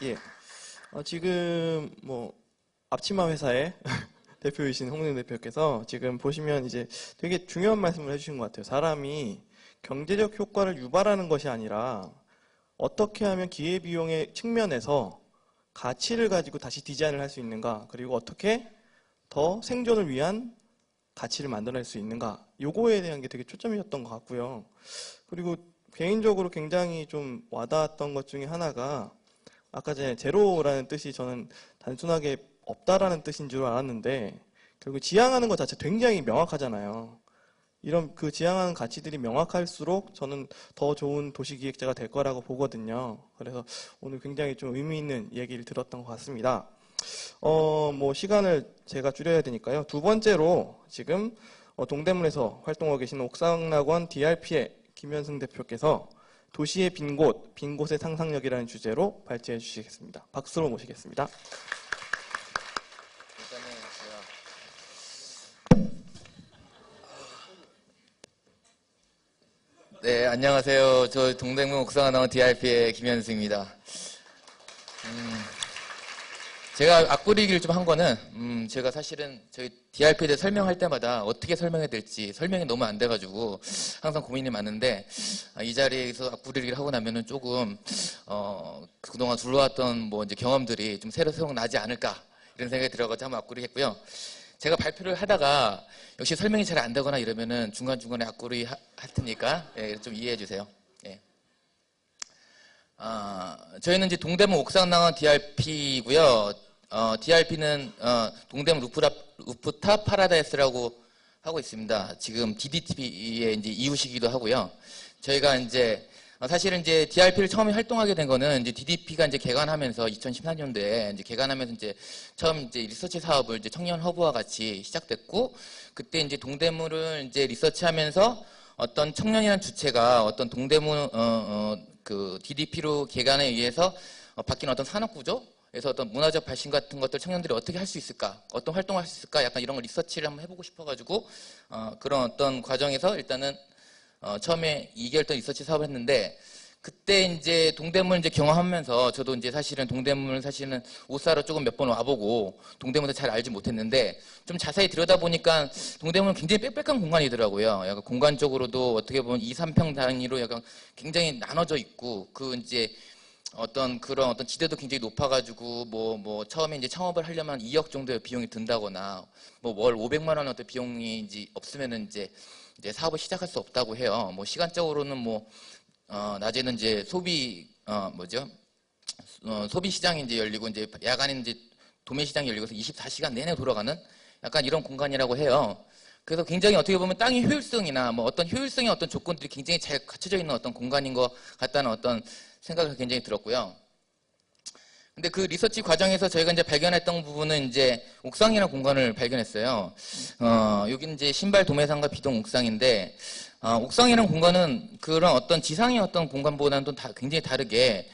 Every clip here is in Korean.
예. 지금 앞치마 회사의 대표이신 홍은영 대표께서 지금 보시면 이제 되게 중요한 말씀을 해주신 것 같아요. 사람이 경제적 효과를 유발하는 것이 아니라 어떻게 하면 기회비용의 측면에서 가치를 가지고 다시 디자인을 할 수 있는가, 그리고 어떻게 더 생존을 위한 가치를 만들어낼 수 있는가, 요거에 대한 게 되게 초점이었던 것 같고요. 그리고 개인적으로 굉장히 좀 와닿았던 것 중에 하나가 아까 전에 제로라는 뜻이 저는 단순하게 없다라는 뜻인 줄 알았는데 결국 지향하는 것 자체 굉장히 명확하잖아요. 이런 그 지향하는 가치들이 명확할수록 저는 더 좋은 도시기획자가 될 거라고 보거든요. 그래서 오늘 굉장히 좀 의미 있는 얘기를 들었던 것 같습니다. 시간을 제가 줄여야 되니까요. 두 번째로 지금 동대문에서 활동하고 계시는 옥상낙원 DRP의 김현승 대표께서 도시의 빈 곳, 빈 곳의 상상력이라는 주제로 발제해 주시겠습니다. 박수로 모시겠습니다. 네, 안녕하세요. 저 동대문 옥상낙원 DRP의 김현승입니다. 제가 앞구리기를 좀 한 거는 제가 사실은 저희 DRP에 대해 설명할 때마다 어떻게 설명해야 될지 설명이 너무 안 돼가지고 항상 고민이 많은데 이 자리에서 앞구리기를 하고 나면은 조금 그동안 둘러왔던 이제 경험들이 좀 새로 생각나지 않을까 이런 생각이 들어가지고 한번 앞구리 했고요. 제가 발표를 하다가 역시 설명이 잘 안 되거나 이러면은 중간중간에 앞구리 할 테니까 좀 이해해 주세요. 예. 저희는 이제 동대문 옥상낙원 DRP고요. DRP는 동대문 루프탑 파라다이스라고 하고 있습니다. 지금 DDT의 이제 이웃이기도 하고요. 저희가 이제 사실은 이제 DRP를 처음에 활동하게 된 거는 이제 DDP가 이제 개관하면서 2014년도에 이제 개관하면서 이제 처음 이제 리서치 사업을 이제 청년 허브와 같이 시작됐고, 그때 이제 동대문을 이제 리서치하면서 어떤 청년이라는 주체가 어떤 동대문 그 DDP로 개관에 의해서 바뀐 어떤 산업 구조에서 어떤 문화적 발신 같은 것들 청년들이 어떻게 할 수 있을까, 어떤 활동을 할 수 있을까, 약간 이런 걸 리서치를 한번 해보고 싶어가지고 그런 어떤 과정에서 일단은 처음에 2개월 동안 리서치 사업을 했는데, 그때 이제 동대문을 이제 경험하면서 저도 이제 사실은 동대문을 사실은 옷 사러 조금 몇 번 와보고 동대문도 잘 알지 못했는데 좀 자세히 들여다보니까 동대문은 굉장히 빽빽한 공간이더라고요. 약간 공간적으로도 어떻게 보면 2, 3평 단위로 약간 굉장히 나눠져 있고, 그 이제 그런 어떤 지대도 굉장히 높아가지고 처음에 이제 창업을 하려면 2억 정도의 비용이 든다거나 월 500만 원 어떤 비용이 이제 없으면은 이제 사업을 시작할 수 없다고 해요. 시간적으로는 낮에는 이제 소비 시장이 이제 열리고 이제 야간에는 이제 도매 시장이 열리고서 24시간 내내 돌아가는 약간 이런 공간이라고 해요. 그래서 굉장히 어떻게 보면 땅의 효율성이나 어떤 효율성의 어떤 조건들이 굉장히 잘 갖춰져 있는 어떤 공간인 것 같다는 어떤 생각을 굉장히 들었고요. 근데 그 리서치 과정에서 저희가 이제 발견했던 부분은 이제 옥상이라는 공간을 발견했어요. 여기는 이제 신발 도매상가 비동 옥상인데, 옥상이라는 공간은 그런 어떤 지상의 어떤 공간보다는 또 굉장히 다르게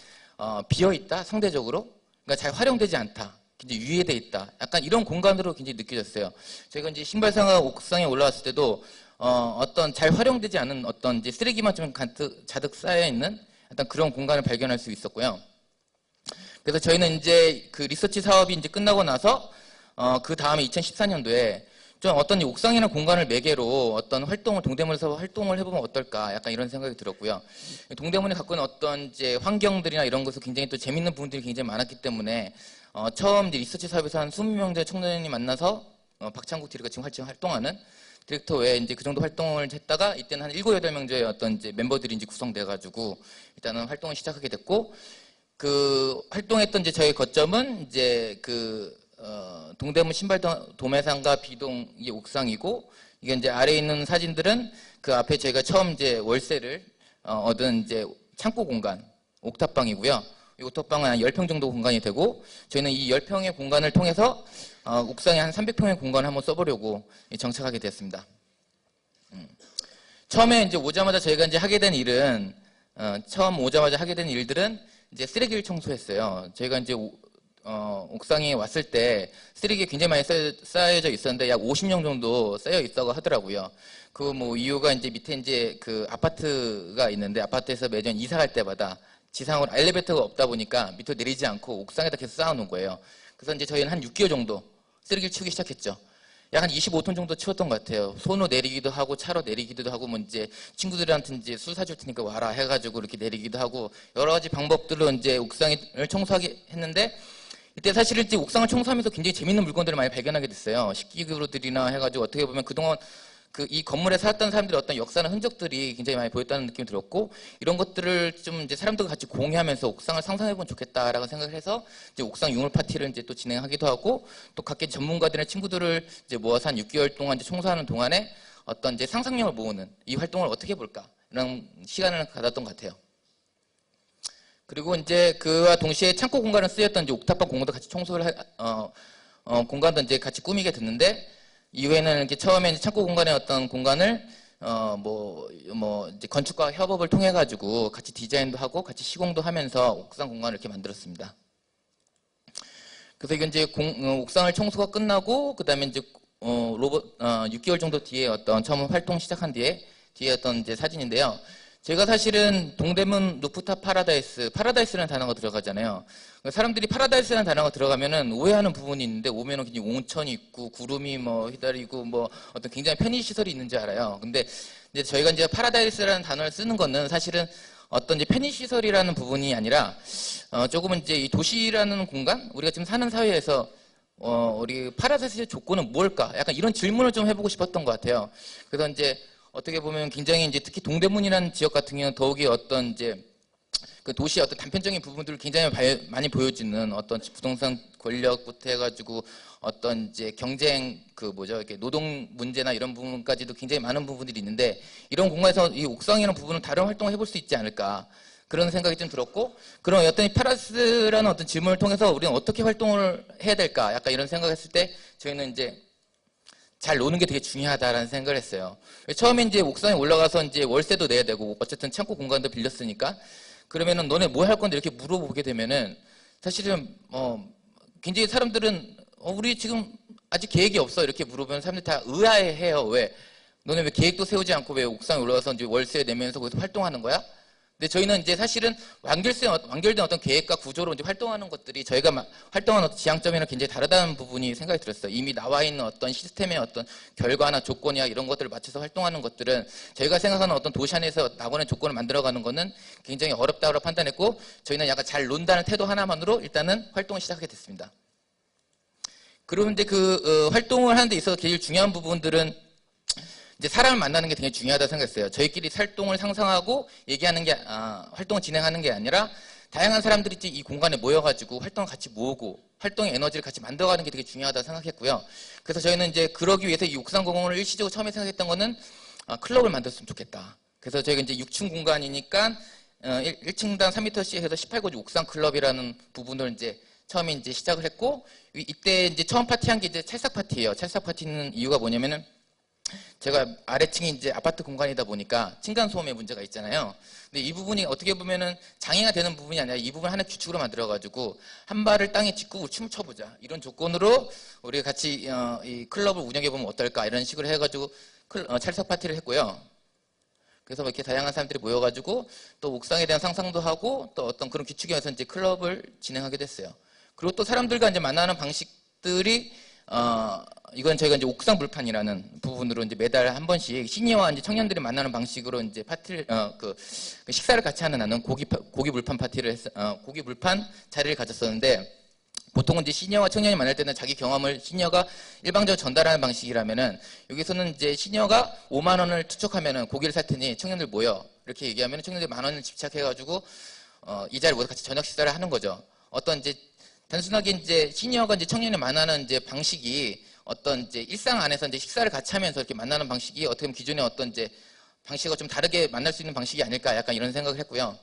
비어있다, 상대적으로. 그러니까 잘 활용되지 않다, 굉장히 유예돼 있다, 약간 이런 공간으로 굉장히 느껴졌어요. 저희가 이제 신발상가 옥상에 올라왔을 때도 어떤 잘 활용되지 않은 어떤 이제 쓰레기만 좀 자득 쌓여있는 어떤 그런 공간을 발견할 수 있었고요. 그래서 저희는 이제 그 리서치 사업이 이제 끝나고 나서 그 다음에 2014년도에 좀 어떤 옥상이나 공간을 매개로 어떤 활동을 동대문에서 활동을 해보면 어떨까, 약간 이런 생각이 들었고요. 동대문이 갖고 있는 어떤 이제 환경들이나 이런 것을 굉장히 또 재밌는 부분들이 굉장히 많았기 때문에 처음 이제 리서치 사업에서 한 20명 정도의 청년이 만나서 박창국 디렉터가 지금 활동하는 디렉터 외에 이제 그 정도 활동을 했다가 이때는 한 7, 8명 정도의 어떤 이제 멤버들이 이제 구성돼가지고 일단은 활동을 시작하게 됐고, 그 활동했던 이제 저희 거점은 이제 동대문 신발 도매상가 비동 이게 옥상이고, 이게 이제 아래에 있는 사진들은 그 앞에 저희가 처음 이제 월세를 얻은 이제 창고 공간 옥탑방이고요. 이 옥탑방은 한 10평 정도 공간이 되고, 저희는 이 10평의 공간을 통해서 옥상에 한 300평의 공간을 한번 써보려고 정착하게 됐습니다. 처음에 이제 오자마자 저희가 이제 하게 된 일은 처음 오자마자 하게 된 일들은 이제 쓰레기를 청소했어요. 저희가 이제 옥상에 왔을 때 쓰레기가 굉장히 많이 쌓여져 있었는데 약 50명 정도 쌓여 있다고 하더라고요. 그 이유가 이제 밑에 이제 그 아파트가 있는데 아파트에서 매년 이사 갈 때마다 지상으로 엘리베이터가 없다 보니까 밑으로 내리지 않고 옥상에다 계속 쌓아놓은 거예요. 그래서 이제 저희는 한 6개월 정도 쓰레기를 치우기 시작했죠. 약 한 25톤 정도 치웠던 것 같아요. 손으로 내리기도 하고 차로 내리기도 하고 뭐 이제 친구들한테 이제 술 사줄 테니까 와라 해가지고 이렇게 내리기도 하고 여러 가지 방법들로 이제 옥상을 청소하게 했는데 이때 사실은 이제 옥상을 청소하면서 굉장히 재밌는 물건들을 많이 발견하게 됐어요. 식기구들이나 해가지고 어떻게 보면 그동안 이 건물에 살았던 사람들의 어떤 역사나 흔적들이 굉장히 많이 보였다는 느낌이 들었고 이런 것들을 좀 이제 사람들과 같이 공유하면서 옥상을 상상해보면 좋겠다라고 생각을 해서 이제 옥상 유물 파티를 이제 또 진행하기도 하고 또 각계 전문가들이나 친구들을 이제 모아서 한 6개월 동안 이제 청소하는 동안에 어떤 이제 상상력을 모으는 이 활동을 어떻게 해볼까 이런 시간을 가졌던 것 같아요. 그리고 이제 그와 동시에 창고 공간을 쓰였던 이제 옥탑방 공간도 같이 청소를 공간도 이제 같이 꾸미게 됐는데 이후에는 이렇게 처음에 이제 창고 공간의 어떤 공간을 이제 건축가 협업을 통해 가지고 같이 디자인도 하고 같이 시공도 하면서 옥상 공간을 이렇게 만들었습니다. 그래서 이게 이제 옥상을 청소가 끝나고 그다음에 이제 6개월 정도 뒤에 어떤 처음 활동 시작한 뒤에 어떤 이제 사진인데요. 제가 사실은 동대문 루프탑 파라다이스라는 단어가 들어가잖아요. 사람들이 파라다이스라는 단어가 들어가면은 오해하는 부분이 있는데 오면은 굉장히 온천이 있고 구름이 뭐 휘달리고 뭐 어떤 굉장히 편의 시설이 있는 줄 알아요. 근데 이제 저희가 이제 파라다이스라는 단어를 쓰는 거는 사실은 어떤 이제 편의 시설이라는 부분이 아니라 조금은 이제 이 도시라는 공간, 우리가 지금 사는 사회에서 우리 파라다이스의 조건은 뭘까? 약간 이런 질문을 좀 해보고 싶었던 것 같아요. 그래서 이제 어떻게 보면 굉장히 이제 특히 동대문이라는 지역 같은 경우는 더욱이 어떤 이제 그 도시의 어떤 단편적인 부분들을 굉장히 많이 보여주는 어떤 부동산 권력부터 해가지고 어떤 이제 경쟁 이렇게 노동 문제나 이런 부분까지도 굉장히 많은 부분들이 있는데 이런 공간에서 이 옥상이라는 부분은 다른 활동을 해볼 수 있지 않을까 그런 생각이 좀 들었고 그럼 어떤 이 파라스라는 어떤 질문을 통해서 우리는 어떻게 활동을 해야 될까 약간 이런 생각했을 때 저희는 이제 잘 노는 게 되게 중요하다라는 생각을 했어요. 처음에 이제 옥상에 올라가서 이제 월세도 내야 되고 어쨌든 창고 공간도 빌렸으니까 그러면은 너네 뭐 할 건데 이렇게 물어보게 되면은 사실은 굉장히 사람들은 우리 지금 아직 계획이 없어 이렇게 물어보면 사람들이 다 의아해해요. 왜? 너네 왜 계획도 세우지 않고 왜 옥상에 올라가서 이제 월세 내면서 거기서 활동하는 거야? 근데 저희는 이제 사실은 완결된 어떤 계획과 구조로 이제 활동하는 것들이 저희가 활동하는 어떤 지향점이랑 굉장히 다르다는 부분이 생각이 들었어요. 이미 나와 있는 어떤 시스템의 어떤 결과나 조건이나 이런 것들을 맞춰서 활동하는 것들은 저희가 생각하는 어떤 도시 안에서 나오는 조건을 만들어가는 거는 굉장히 어렵다고 판단했고 저희는 약간 잘 논다는 태도 하나만으로 일단은 활동을 시작하게 됐습니다. 그리고 이제 활동을 하는 데 있어서 제일 중요한 부분들은 이제 사람을 만나는 게 되게 중요하다고 생각했어요. 저희끼리 활동을 상상하고 활동을 진행하는 게 아니라 다양한 사람들이 이 공간에 모여가지고 활동을 같이 모으고 활동의 에너지를 같이 만들어가는 게 되게 중요하다고 생각했고요. 그래서 저희는 이제 그러기 위해서 이 옥상공원을 일시적으로 처음에 생각했던 거는 클럽을 만들었으면 좋겠다. 그래서 저희가 이제 6층 공간이니까 1층당 3m씩 해서 18고지 옥상 클럽이라는 부분을 이제 처음에 이제 시작을 했고 이때 이제 처음 파티한 게 이제 찰싹 파티예요. 찰싹 파티는 이유가 뭐냐면은 제가 아래층이 이제 아파트 공간이다 보니까 층간소음의 문제가 있잖아요. 근데 이 부분이 어떻게 보면은 장애가 되는 부분이 아니라 이 부분 하나 규칙으로 만들어가지고 한 발을 땅에 짚고 춤을 춰보자. 이런 조건으로 우리가 같이 이 클럽을 운영해보면 어떨까 이런 식으로 해가지고 찰싹 파티를 했고요. 그래서 이렇게 다양한 사람들이 모여가지고 또 옥상에 대한 상상도 하고 또 어떤 그런 규칙에서 이제 클럽을 진행하게 됐어요. 그리고 또 사람들과 이제 만나는 방식들이 이건 저희가 이제 옥상 불판이라는 부분으로 이제 매달 한 번씩 시니어와 이제 청년들이 만나는 방식으로 이제 파티를 식사를 같이 하는 고기 불판 파티를 고기 불판 자리를 가졌었는데 보통은 이제 시니어와 청년이 만날 때는 자기 경험을 시니어가 일방적으로 전달하는 방식이라면은 여기서는 이제 시니어가 5만 원을 투척하면은 고기를 살 테니 청년들 모여 이렇게 얘기하면 청년들이 1만 원을 집착해가지고 이 자리에 모여서 같이 저녁 식사를 하는 거죠. 어떤 이제 단순하게 이제 시니어가 이제 청년을 만나는 이제 방식이 어떤 이제 일상 안에서 이제 식사를 같이 하면서 이렇게 만나는 방식이 어떻게 보면 기존의 어떤 이제 방식과 좀 다르게 만날 수 있는 방식이 아닐까 약간 이런 생각을 했고요.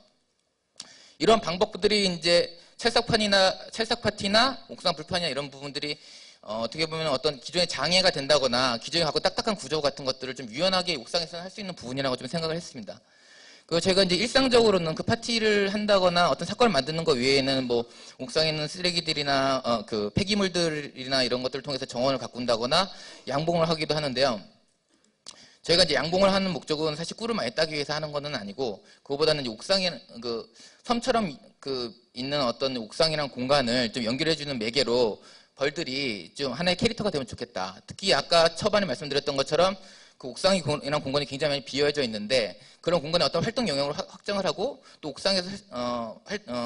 이런 방법들이 이제 찰싹 파티나 옥상 불판이나 이런 부분들이 어떻게 보면 어떤 기존의 장애가 된다거나 기존에 갖고 딱딱한 구조 같은 것들을 좀 유연하게 옥상에서는 할 수 있는 부분이라고 좀 생각을 했습니다. 그 제가 이제 일상적으로는 그 파티를 한다거나 어떤 사건을 만드는 것 외에는 뭐 옥상에 있는 쓰레기들이나 그 폐기물들이나 이런 것들을 통해서 정원을 가꾼다거나 양봉을 하기도 하는데요. 저희가 이제 양봉을 하는 목적은 사실 꿀을 많이 따기 위해서 하는 거는 아니고, 그거보다는 이제 옥상에 그 섬처럼 그 있는 어떤 옥상이랑 공간을 좀 연결해주는 매개로 벌들이 좀 하나의 캐릭터가 되면 좋겠다. 특히 아까 초반에 말씀드렸던 것처럼 그 옥상이랑 공간이 굉장히 많이 비어져 있는데, 그런 공간의 어떤 활동 영역을 확장을 하고, 또 옥상에서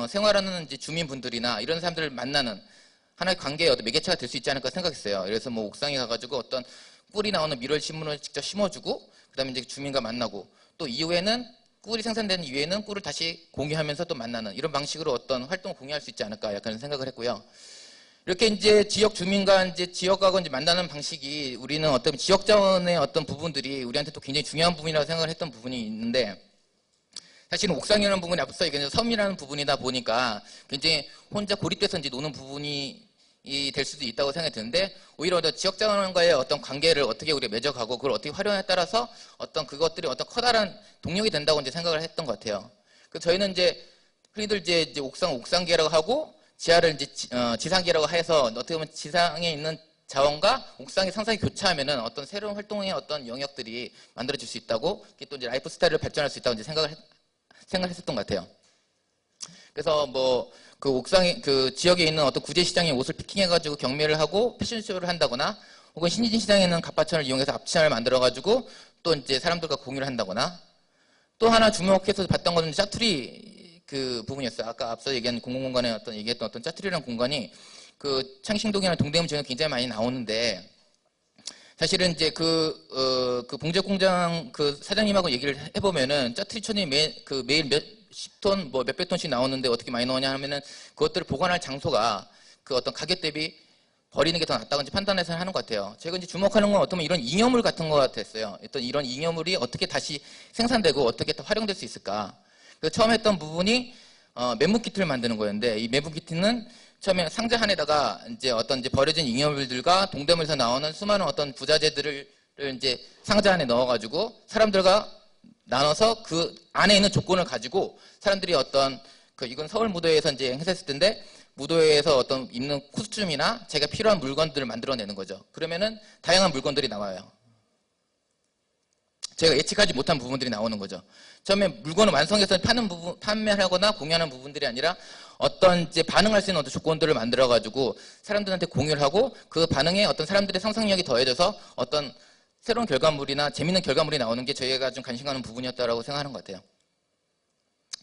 생활하는 이제 주민분들이나 이런 사람들을 만나는 하나의 관계의 어떤 매개체가 될 수 있지 않을까 생각했어요. 그래서 뭐 옥상에 가가지고 어떤 꿀이 나오는 밀월 신문을 직접 심어주고, 그다음에 이제 주민과 만나고, 또 이후에는 꿀이 생산되는 이후에는 꿀을 다시 공유하면서 또 만나는 이런 방식으로 어떤 활동을 공유할 수 있지 않을까 약간 생각을 했고요. 이렇게 이제 지역 주민과 이제 지역하고 이제 만나는 방식이, 우리는 어떤 지역 자원의 어떤 부분들이 우리한테 또 굉장히 중요한 부분이라고 생각을 했던 부분이 있는데, 사실은 옥상이라는 부분이 앞서 얘기한 섬이라는 부분이다 보니까 굉장히 혼자 고립돼서 이제 노는 부분이 될 수도 있다고 생각이 드는데, 오히려 지역 자원과의 어떤 관계를 어떻게 우리가 맺어가고 그걸 어떻게 활용에 따라서 어떤 그것들이 어떤 커다란 동력이 된다고 이제 생각을 했던 것 같아요. 그 저희는 이제 흔히들 이제 옥상계라고 하고, 지하를 이제 지상계라고 해서 어떻게 보면 지상에 있는 자원과 옥상의 상상이 교차하면은 어떤 새로운 활동의 어떤 영역들이 만들어질 수 있다고, 또 이제 라이프 스타일을 발전할 수 있다고 이제 생각했었던 것 같아요. 그래서 뭐 그 옥상에 그 지역에 있는 어떤 구제 시장에 옷을 피킹해가지고 경매를 하고 패션쇼를 한다거나, 혹은 신진 시장에는 갑바천을 이용해서 앞치마를 만들어가지고 또 이제 사람들과 공유를 한다거나, 또 하나 주목해서 봤던 거는 짜투리 그 부분이었어요. 아까 앞서 얘기한 공공공간에 얘기했던 어떤 짜투리라는 공간이 그 창신동이나 동대문 지역에 굉장히 많이 나오는데, 사실은 이제 그 봉제공장 그 사장님하고 얘기를 해보면은 짜투리천이 매일 몇십 톤, 뭐 몇백 톤씩 나오는데 어떻게 많이 나오냐 하면은, 그것들을 보관할 장소가 그 어떤 가격 대비 버리는 게 더 낫다고 이제 판단해서 하는 것 같아요. 제가 이제 주목하는 건 어쩌면 이런 잉여물 같은 것 같았어요. 어떤 이런 잉여물이 어떻게 다시 생산되고 어떻게 또 활용될 수 있을까. 그래서 처음 했던 부분이 매무 키트를 만드는 거였는데, 이 매무 키트는 처음에 상자 안에다가 이제 어떤 이제 버려진 잉여물들과 동대문에서 나오는 수많은 어떤 부자재들을 이제 상자 안에 넣어가지고 사람들과 나눠서 그 안에 있는 조건을 가지고 사람들이 어떤 이건 서울 무도회에서 이제 행사했을 텐데, 무도회에서 어떤 입는 코스튬이나 제가 필요한 물건들을 만들어내는 거죠. 그러면은 다양한 물건들이 나와요. 제가 예측하지 못한 부분들이 나오는 거죠. 처음에 물건을 완성해서 판매를 하거나 공유하는 부분들이 아니라 어떤 이제 반응할 수 있는 어떤 조건들을 만들어가지고 사람들한테 공유를 하고, 그 반응에 어떤 사람들의 상상력이 더해져서 어떤 새로운 결과물이나 재밌는 결과물이 나오는 게 저희가 좀 관심 가는 부분이었다라고 생각하는 것 같아요.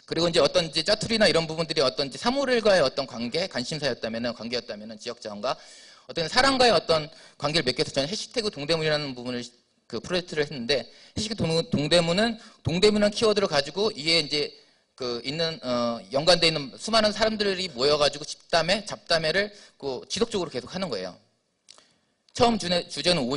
그리고 이제 어떤 이제 짜투리나 이런 부분들이 어떤 이제 사물과의 어떤 관계였다면은 지역 자원과 어떤 사람과의 어떤 관계를 맺기 위해서 저는 해시태그 동대문이라는 부분을 그 프로젝트를 했는데, 해시태그 동대문은 동대문이라는 키워드를 가지고 이에 이제 그 있는 연관되어 있는 수많은 사람들이 모여가지고 잡담회를 그 지속적으로 계속 하는 거예요. 처음 주제는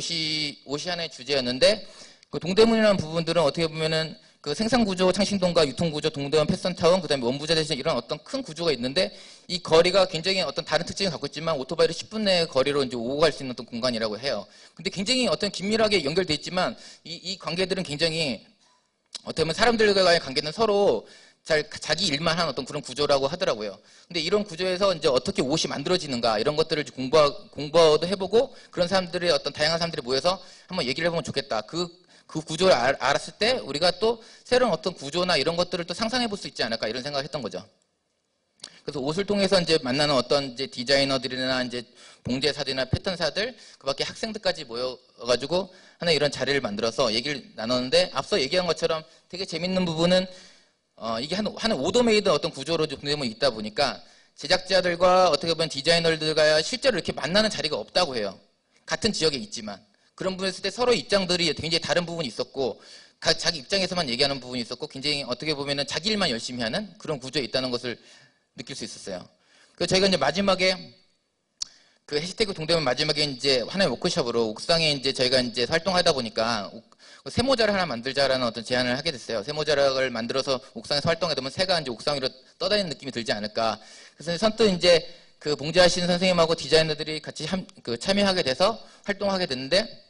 오시안의 주제였는데, 그 동대문이라는 부분들은 어떻게 보면은 그 생산구조, 창신동과 유통구조, 동대문 패션타운, 그 다음에 원부자 대신 이런 어떤 큰 구조가 있는데, 이 거리가 굉장히 어떤 다른 특징을 갖고 있지만 오토바이로 10분 내 거리로 이제 오고 갈 수 있는 어떤 공간이라고 해요. 근데 굉장히 어떤 긴밀하게 연결돼 있지만 이 관계들은 굉장히 어떻게 보면 사람들과의 관계는 서로 자기 일만 하는 어떤 그런 구조라고 하더라고요. 근데 이런 구조에서 이제 어떻게 옷이 만들어지는가 이런 것들을 공부도 해보고, 그런 사람들의 어떤 다양한 사람들이 모여서 한번 얘기를 해보면 좋겠다. 그 구조를 알았을 때 우리가 또 새로운 어떤 구조나 이런 것들을 또 상상해 볼 수 있지 않을까 이런 생각을 했던 거죠. 그래서 옷을 통해서 이제 만나는 어떤 이제 디자이너들이나 이제 봉제사들이나 패턴사들, 그 밖에 학생들까지 모여가지고 하나 이런 자리를 만들어서 얘기를 나눴는데, 앞서 얘기한 것처럼 되게 재밌는 부분은 이게 한 오더메이드 어떤 구조로 동대문에 있다 보니까 제작자들과 어떻게 보면 디자이너들과 실제로 이렇게 만나는 자리가 없다고 해요. 같은 지역에 있지만. 그런 부분에 있을 때 서로 입장들이 굉장히 다른 부분이 있었고, 자기 입장에서만 얘기하는 부분이 있었고, 굉장히 어떻게 보면은 자기 일만 열심히 하는 그런 구조에 있다는 것을 느낄 수 있었어요. 그래서 저희가 이제 마지막에 그 해시태그 동대문 마지막에 이제 하나의 워크숍으로 옥상에 이제 저희가 이제 활동하다 보니까 세모자를 하나 만들자라는 어떤 제안을 하게 됐어요. 세모자를 만들어서 옥상에서 활동하다 보면 새가 이제 옥상 위로 떠다니는 느낌이 들지 않을까. 그래서 선뜻 이제 그 봉제하신 선생님하고 디자이너들이 같이 참여하게 돼서 활동하게 됐는데,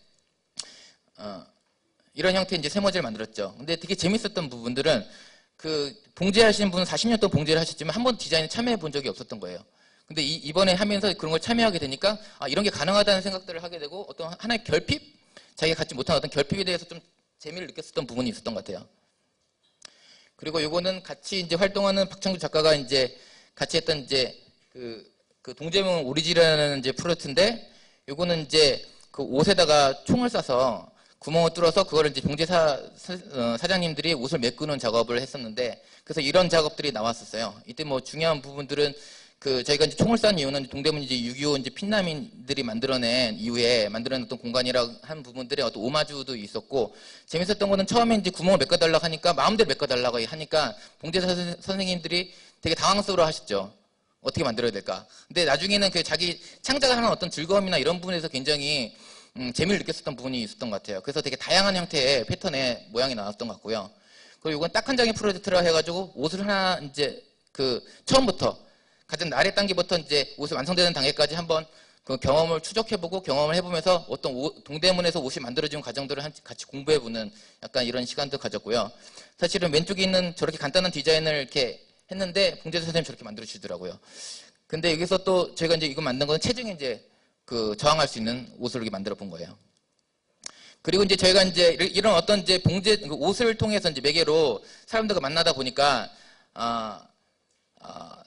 이런 형태의 이제 세모지를 만들었죠. 근데 되게 재밌었던 부분들은 그 봉제하신 분은 40년 동안 봉제를 하셨지만 한 번 디자인에 참여해 본 적이 없었던 거예요. 근데 이번에 하면서 그런 걸 참여하게 되니까 이런 게 가능하다는 생각들을 하게 되고, 어떤 하나의 결핍? 자기가 갖지 못한 어떤 결핍에 대해서 좀 재미를 느꼈었던 부분이 있었던 것 같아요. 그리고 요거는 같이 이제 활동하는 박창규 작가가 이제 같이 했던 이제 그 동대문 오리지라는 이제 프로젝트인데, 요거는 이제 그 옷에다가 총을 쏴서 구멍을 뚫어서 그거를 이제 사장님들이 옷을 메꾸는 작업을 했었는데, 그래서 이런 작업들이 나왔었어요. 이때 뭐 중요한 부분들은 그 저희가 이제 총을 쏜 이유는 동대문 이제 6.25 이제 핀난민들이 만들어낸 이후에 만들어낸 어떤 공간이라 한 부분들의 어떤 오마주도 있었고, 재밌었던 거는 처음에 이제 구멍을 메꿔달라고 하니까 마음대로 메꿔달라고 하니까 봉제사 선생님들이 되게 당황스러워 하셨죠. 어떻게 만들어야 될까. 근데 나중에는 그 자기 창작을 하는 어떤 즐거움이나 이런 부분에서 굉장히 재미를 느꼈었던 부분이 있었던 것 같아요. 그래서 되게 다양한 형태의 패턴의 모양이 나왔던 것 같고요. 그리고 이건 딱 한 장의 프로젝트라 해가지고 옷을 하나 이제 그 처음부터 가장 아래 단계부터 이제 옷이 완성되는 단계까지 한번 그 경험을 추적해보고 경험을 해보면서 어떤 동대문에서 옷이 만들어지는 과정들을 같이 공부해보는 약간 이런 시간도 가졌고요. 사실은 왼쪽에 있는 저렇게 간단한 디자인을 이렇게 했는데 봉제사 선생님 저렇게 만들어 주시더라고요. 근데 여기서 또 저희가 이제 이거 만든 거는 체중에 이제 그 저항할 수 있는 옷을 이렇게 만들어 본 거예요. 그리고 이제 저희가 이제 이런 어떤 이제 옷을 통해서 이제 매개로 사람들과 만나다 보니까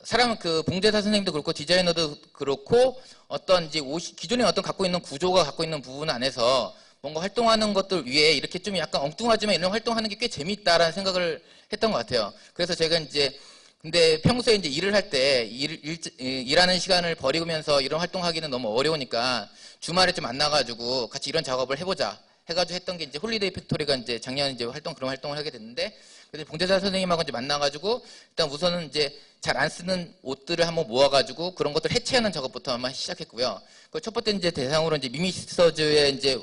사람은 그 봉제사 선생님도 그렇고 디자이너도 그렇고 어떤 이제 기존에 어떤 갖고 있는 구조가 갖고 있는 부분 안에서 뭔가 활동하는 것들 위에 이렇게 좀 약간 엉뚱하지만 이런 활동하는 게 꽤 재미있다라는 생각을 했던 것 같아요. 그래서 제가 이제 근데 평소에 이제 일을 할 때 일하는 시간을 버리면서 이런 활동하기는 너무 어려우니까 주말에 좀 만나가지고 같이 이런 작업을 해보자 해가지고 했던 게 이제 홀리데이 팩토리가 이제 작년 이제 그런 활동을 하게 됐는데, 그래서 봉제사 선생님하고 이제 만나가지고 일단 우선은 이제 잘 안 쓰는 옷들을 한번 모아가지고 그런 것들 해체하는 작업부터 한번 시작했고요. 그 첫 번째 이제 대상으로 이제 미미 시스터즈의 이제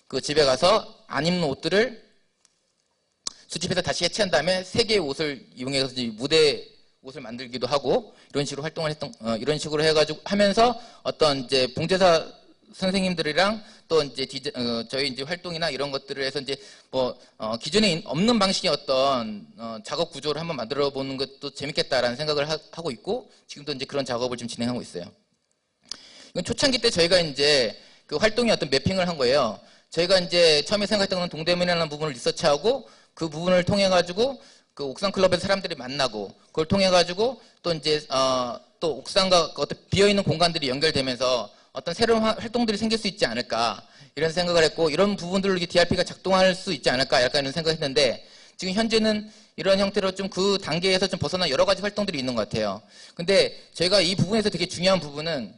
그 집에 가서 안 입는 옷들을 수집해서 다시 해체한 다음에 세 개의 옷을 이용해서 이제 무대 옷을 만들기도 하고 이런 식으로 활동을 이런 식으로 해가지고 하면서 어떤 이제 봉제사 선생님들이랑 또 이제 저희 이제 활동이나 이런 것들을 해서 이제 뭐 기존에 없는 방식의 어떤 작업 구조를 한번 만들어 보는 것도 재밌겠다라는 생각을 하고 있고, 지금도 이제 그런 작업을 좀 진행하고 있어요. 이건 초창기 때 저희가 이제 그 활동의 어떤 매핑을 한 거예요. 저희가 이제 처음에 생각했던 건 동대문이라는 부분을 리서치하고 그 부분을 통해 가지고 그 옥상 클럽에서 사람들이 만나고 그걸 통해 가지고 또 이제 또 옥상과 어떤 비어 있는 공간들이 연결되면서 어떤 새로운 활동들이 생길 수 있지 않을까 이런 생각을 했고, 이런 부분들로 이렇게 DRP가 작동할 수 있지 않을까 약간 이런 생각을 했는데, 지금 현재는 이런 형태로 좀 그 단계에서 좀 벗어난 여러 가지 활동들이 있는 것 같아요. 근데 저희가 이 부분에서 되게 중요한 부분은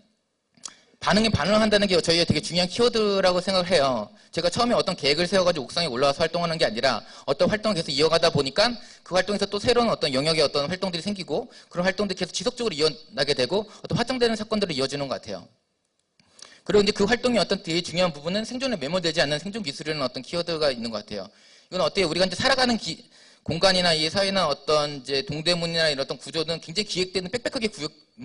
반응에 반응을 한다는 게 저희가 되게 중요한 키워드라고 생각을 해요. 제가 처음에 어떤 계획을 세워가지고 옥상에 올라와서 활동하는 게 아니라 어떤 활동을 계속 이어가다 보니까 그 활동에서 또 새로운 어떤 영역의 어떤 활동들이 생기고 그런 활동들이 계속 지속적으로 이어나게 되고 어떤 확장되는 사건들을 이어지는 것 같아요. 그리고 이제 그 활동의 어떤 되게 중요한 부분은 생존에 매몰되지 않는 생존 기술이라는 어떤 키워드가 있는 것 같아요. 이건 어때요? 우리가 이제 살아가는 공간이나 이 사회나 어떤 이제 동대문이나 이런 어떤 구조는 굉장히 빽빽하게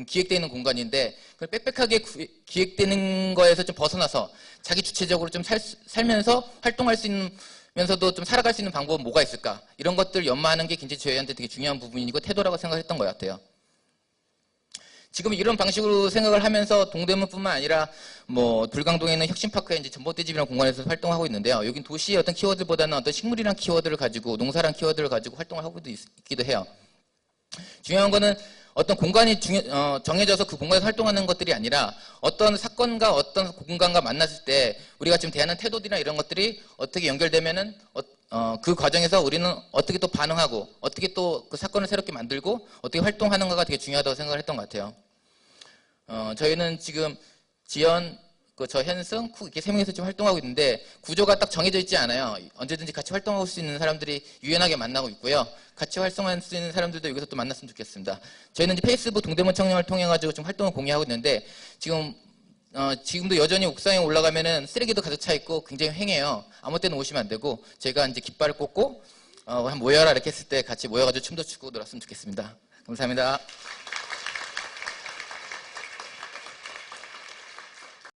기획되어 있는 공간인데, 그 빽빽하게 기획되는 거에서 좀 벗어나서 자기 주체적으로 좀 살면서 활동할 수 있으면서도 좀 살아갈 수 있는 방법은 뭐가 있을까? 이런 것들 연마하는 게 굉장히 저희한테 되게 중요한 부분이고 태도라고 생각했던 것 같아요. 지금 이런 방식으로 생각을 하면서 동대문뿐만 아니라 뭐 불광동에 있는 혁신파크에 이제 전봇대집이라는 공간에서 활동하고 있는데요. 여긴 도시의 어떤 키워드보다는 어떤 식물이란 키워드를 가지고 농사란 키워드를 가지고 활동을 하고 있기도 해요. 중요한 거는 어떤 공간이 정해져서 그 공간에서 활동하는 것들이 아니라 어떤 사건과 어떤 공간과 만났을 때 우리가 지금 대하는 태도들이나 이런 것들이 어떻게 연결되면은 그 과정에서 우리는 어떻게 또 반응하고 어떻게 또 그 사건을 새롭게 만들고 어떻게 활동하는가가 되게 중요하다고 생각을 했던 것 같아요. 저희는 지금 지연, 저 현승, 쿡 이렇게 세 명이서 지금 활동하고 있는데 구조가 딱 정해져 있지 않아요. 언제든지 같이 활동할 수 있는 사람들이 유연하게 만나고 있고요. 같이 활동할 수 있는 사람들도 여기서 또 만났으면 좋겠습니다. 저희는 이제 페이스북 동대문 청년을 통해 가지고 좀 활동을 공유하고 있는데 지금도 여전히 옥상에 올라가면은 쓰레기도 가득 차 있고 굉장히 횡해요. 아무 때나 오시면 안 되고 제가 이제 깃발을 꽂고 한 모여라 이렇게 했을 때 같이 모여가지고 춤도 추고 놀았으면 좋겠습니다. 감사합니다.